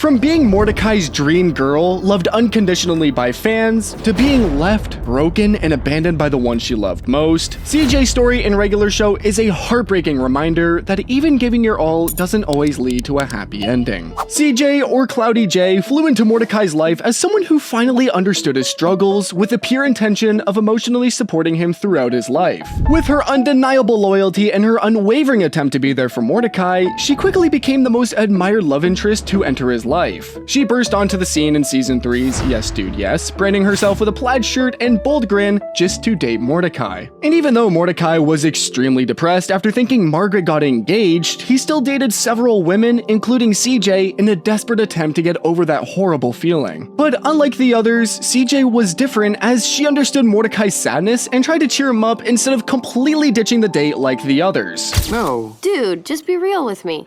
From being Mordecai's dream girl, loved unconditionally by fans, to being left, broken, and abandoned by the one she loved most, CJ's story in regular show is a heartbreaking reminder that even giving your all doesn't always lead to a happy ending. CJ, or Cloudy J, flew into Mordecai's life as someone who finally understood his struggles, with the pure intention of emotionally supporting him throughout his life. With her undeniable loyalty and her unwavering attempt to be there for Mordecai, she quickly became the most admired love interest to enter his life. She burst onto the scene in season 3's Yes Dude Yes, branding herself with a plaid shirt and bold grin just to date Mordecai. And even though Mordecai was extremely depressed after thinking Margaret got engaged, he still dated several women, including CJ, in a desperate attempt to get over that horrible feeling. But unlike the others, CJ was different, as she understood Mordecai's sadness and tried to cheer him up instead of completely ditching the date like the others. No. Dude, just be real with me.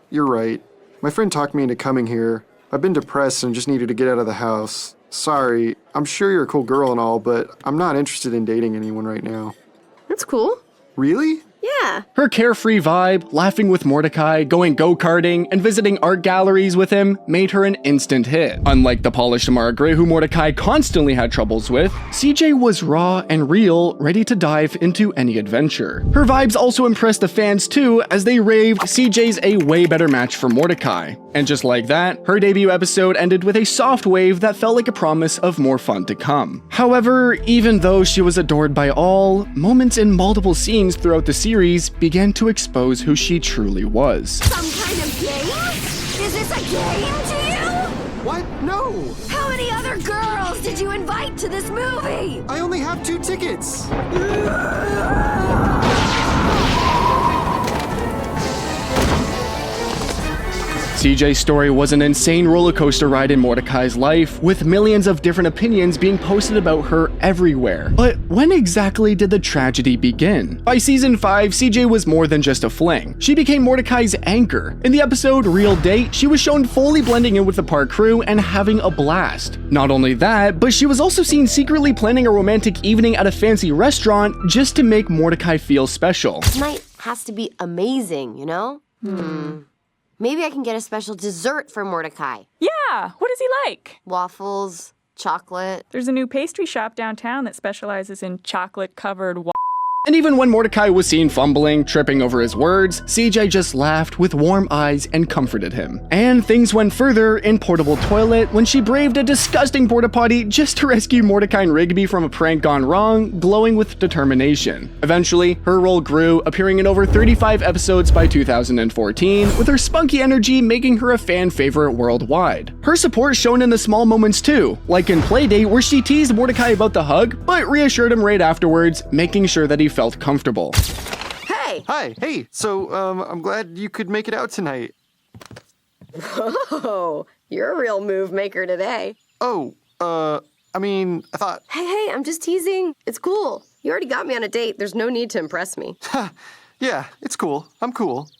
You're right. My friend talked me into coming here. I've been depressed and just needed to get out of the house. Sorry, I'm sure you're a cool girl and all, but I'm not interested in dating anyone right now. That's cool. Really? Yeah. Her carefree vibe, laughing with Mordecai, going go-karting, and visiting art galleries with him made her an instant hit. Unlike the polished Margaret, who Mordecai constantly had troubles with, CJ was raw and real, ready to dive into any adventure. Her vibes also impressed the fans too, as they raved CJ's a way better match for Mordecai. And just like that, her debut episode ended with a soft wave that felt like a promise of more fun to come. However, even though she was adored by all, moments in multiple scenes throughout the series began to expose who she truly was. Some kind of game? Is this a game to you? What? No! How many other girls did you invite to this movie? I only have 2 tickets! CJ's story was an insane roller coaster ride in Mordecai's life, with millions of different opinions being posted about her everywhere. But when exactly did the tragedy begin? By season 5, CJ was more than just a fling. She became Mordecai's anchor. In the episode Real Date, she was shown fully blending in with the park crew and having a blast. Not only that, but she was also seen secretly planning a romantic evening at a fancy restaurant just to make Mordecai feel special. Tonight has to be amazing, you know? Maybe I can get a special dessert for Mordecai. Yeah, what does he like? Waffles, chocolate. There's a new pastry shop downtown that specializes in chocolate-covered And even when Mordecai was seen fumbling, tripping over his words, CJ just laughed with warm eyes and comforted him. And things went further in Portable Toilet when she braved a disgusting porta potty just to rescue Mordecai and Rigby from a prank gone wrong, glowing with determination. Eventually, her role grew, appearing in over 35 episodes by 2014, with her spunky energy making her a fan favorite worldwide. Her support shown in the small moments too, like in Playdate where she teased Mordecai about the hug, but reassured him right afterwards, making sure that he felt comfortable. Hey! Hi, hey, so, I'm glad you could make it out tonight. Oh, you're a real move maker today. Oh, I mean, I thought... Hey, I'm just teasing. It's cool. You already got me on a date. There's no need to impress me. Yeah, it's cool. I'm cool.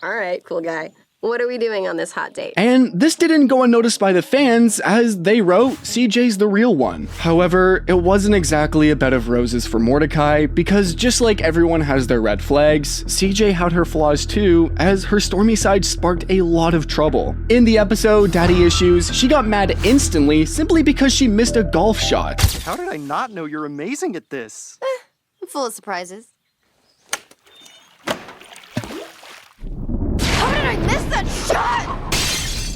All right, cool guy. What are we doing on this hot date? And this didn't go unnoticed by the fans, as they wrote, CJ's the real one. However, it wasn't exactly a bed of roses for Mordecai, because just like everyone has their red flags, CJ had her flaws too, as her stormy side sparked a lot of trouble. In the episode Daddy Issues, she got mad instantly simply because she missed a golf shot. How did I not know you're amazing at this? I'm full of surprises. How did I miss that shot?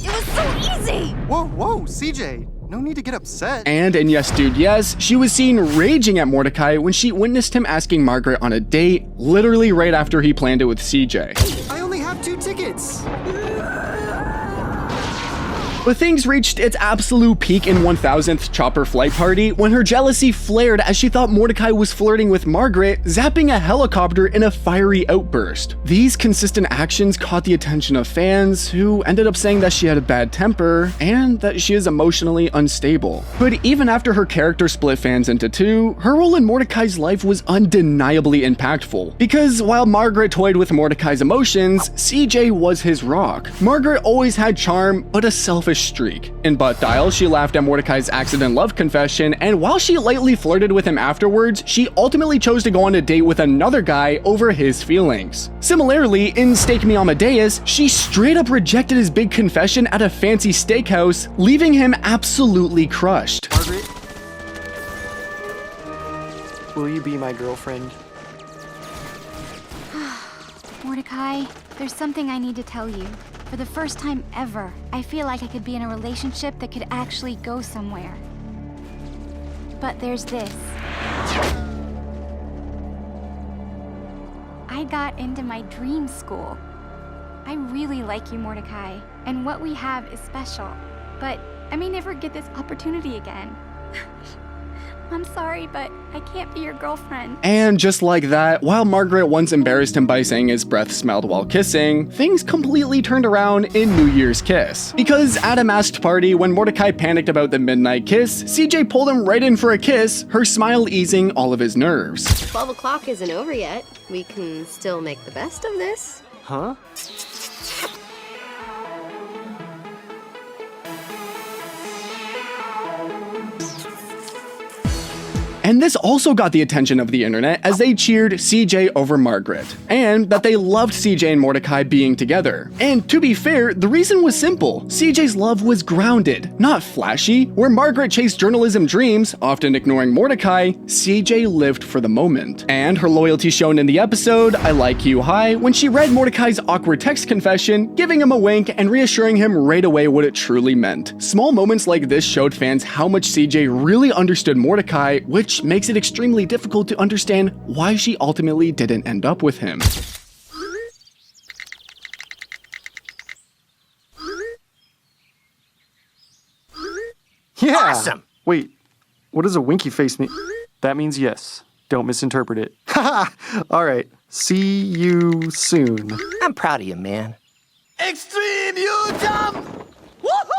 It was so easy! Whoa, CJ. No need to get upset. And in Yes Dude Yes, she was seen raging at Mordecai when she witnessed him asking Margaret on a date, literally right after he planned it with CJ. I only have 2 tickets. But things reached its absolute peak in 1000th Chopper Flight Party when her jealousy flared as she thought Mordecai was flirting with Margaret, zapping a helicopter in a fiery outburst. These consistent actions caught the attention of fans, who ended up saying that she had a bad temper and that she is emotionally unstable. But even after her character split fans into two, her role in Mordecai's life was undeniably impactful. Because while Margaret toyed with Mordecai's emotions, CJ was his rock. Margaret always had charm, but a selfish selfish streak. In Butt Dial, she laughed at Mordecai's accident love confession, and while she lightly flirted with him afterwards, she ultimately chose to go on a date with another guy over his feelings. Similarly, in Stake Me Amadeus, she straight up rejected his big confession at a fancy steakhouse, leaving him absolutely crushed. Margaret, will you be my girlfriend? Mordecai, there's something I need to tell you. For the first time ever, I feel like I could be in a relationship that could actually go somewhere. But there's this. I got into my dream school. I really like you, Mordecai, and what we have is special. But I may never get this opportunity again. I'm sorry, but I can't be your girlfriend. And just like that, while Margaret once embarrassed him by saying his breath smelled while kissing, things completely turned around in New Year's Kiss. Because at a masked party, when Mordecai panicked about the midnight kiss, CJ pulled him right in for a kiss, her smile easing all of his nerves. 12 o'clock isn't over yet. We can still make the best of this. Huh? And this also got the attention of the internet as they cheered CJ over Margaret, and that they loved CJ and Mordecai being together. And to be fair, the reason was simple. CJ's love was grounded, not flashy. Where Margaret chased journalism dreams, often ignoring Mordecai, CJ lived for the moment. And her loyalty shown in the episode, I Like You High, when she read Mordecai's awkward text confession, giving him a wink and reassuring him right away what it truly meant. Small moments like this showed fans how much CJ really understood Mordecai, which makes it extremely difficult to understand why she ultimately didn't end up with him. Yeah! Awesome! Wait, what does a winky face mean? That means yes. Don't misinterpret it. Haha! Alright, see you soon. I'm proud of you, man. Extreme you jump! Woohoo!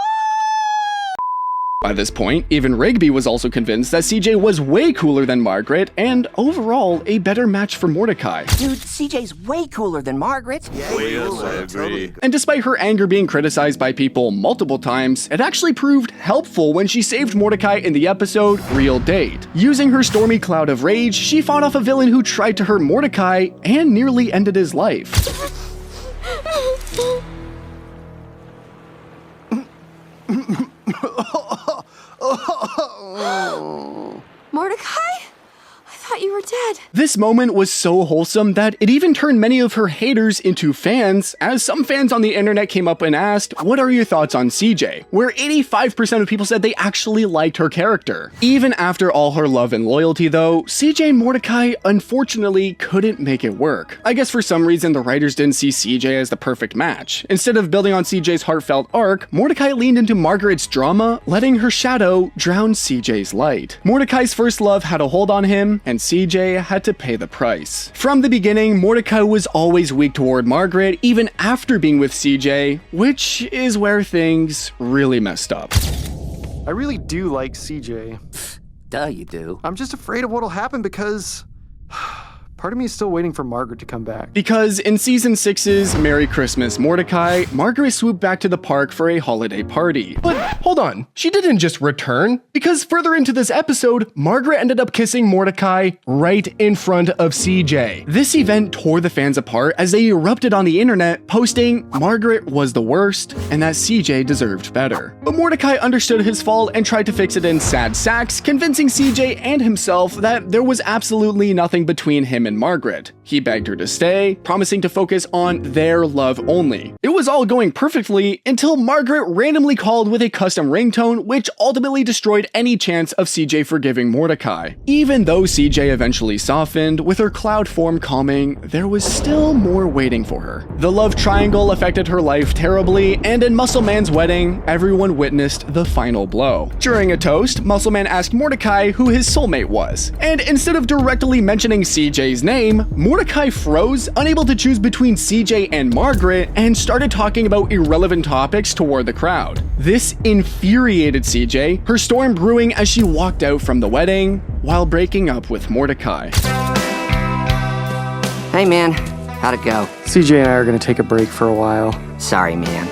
By this point, even Rigby was also convinced that CJ was way cooler than Margaret, and overall, a better match for Mordecai. Dude, CJ's way cooler than Margaret. Yes, I agree. And despite her anger being criticized by people multiple times, it actually proved helpful when she saved Mordecai in the episode Real Date. Using her stormy cloud of rage, she fought off a villain who tried to hurt Mordecai and nearly ended his life. Mordecai? I thought you were dead. This moment was so wholesome that it even turned many of her haters into fans, as some fans on the internet came up and asked, what are your thoughts on CJ? Where 85% of people said they actually liked her character. Even after all her love and loyalty though, CJ and Mordecai unfortunately couldn't make it work. I guess for some reason the writers didn't see CJ as the perfect match. Instead of building on CJ's heartfelt arc, Mordecai leaned into Margaret's drama, letting her shadow drown CJ's light. Mordecai's first love had a hold on him, and CJ had to pay the price. From the beginning, Mordecai was always weak toward Margaret, even after being with CJ, which is where things really messed up. I really do like CJ. Duh, you do. I'm just afraid of what'll happen because part of me is still waiting for Margaret to come back. Because in Season 6's Merry Christmas, Mordecai, Margaret swooped back to the park for a holiday party. But hold on, she didn't just return. Because further into this episode, Margaret ended up kissing Mordecai right in front of CJ. This event tore the fans apart as they erupted on the internet, posting Margaret was the worst and that CJ deserved better. But Mordecai understood his fault and tried to fix it in sad sacks, convincing CJ and himself that there was absolutely nothing between him and Margaret. He begged her to stay, promising to focus on their love only. It was all going perfectly until Margaret randomly called with a custom ringtone, which ultimately destroyed any chance of CJ forgiving Mordecai. Even though CJ eventually softened, with her cloud form calming, there was still more waiting for her. The love triangle affected her life terribly, and in Muscle Man's wedding, everyone witnessed the final blow. During a toast, Muscle Man asked Mordecai who his soulmate was, and instead of directly mentioning CJ's name, Mordecai froze, unable to choose between CJ and Margaret, and started talking about irrelevant topics toward the crowd. This infuriated CJ, her storm brewing as she walked out from the wedding while breaking up with Mordecai. Hey, man. How'd it go? CJ and I are gonna take a break for a while. Sorry, man.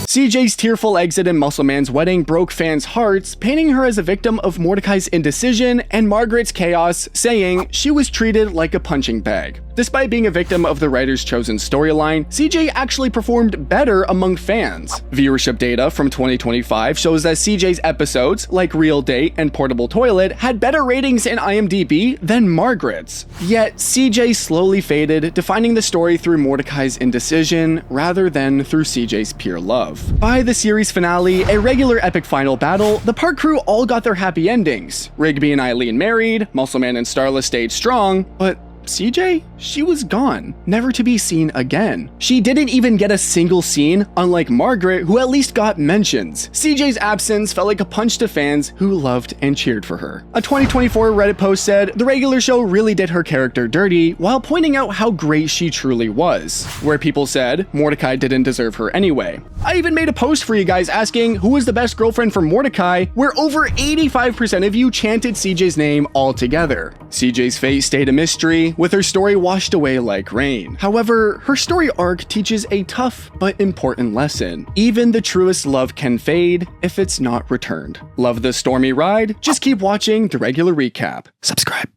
CJ's tearful exit in Muscle Man's wedding broke fans' hearts, painting her as a victim of Mordecai's indecision and Margaret's chaos, saying she was treated like a punching bag. Despite being a victim of the writer's chosen storyline, CJ actually performed better among fans. Viewership data from 2025 shows that CJ's episodes, like Real Date and Portable Toilet, had better ratings in IMDb than Margaret's. Yet, CJ slowly faded, defining the story through Mordecai's indecision rather than through CJ's pure love. By the series finale, a regular epic final battle, the park crew all got their happy endings. Rigby and Eileen married, Muscle Man and Starla stayed strong, but CJ? She was gone, never to be seen again. She didn't even get a single scene, unlike Margaret, who at least got mentions. CJ's absence felt like a punch to fans who loved and cheered for her. A 2024 Reddit post said, "The regular show really did her character dirty," while pointing out how great she truly was. Where people said, Mordecai didn't deserve her anyway. I even made a post for you guys asking who was the best girlfriend for Mordecai, where over 85% of you chanted CJ's name altogether. CJ's fate stayed a mystery, with her story washed away like rain. However, her story arc teaches a tough but important lesson. Even the truest love can fade if it's not returned. Love the stormy ride? Just keep watching the regular recap. Subscribe.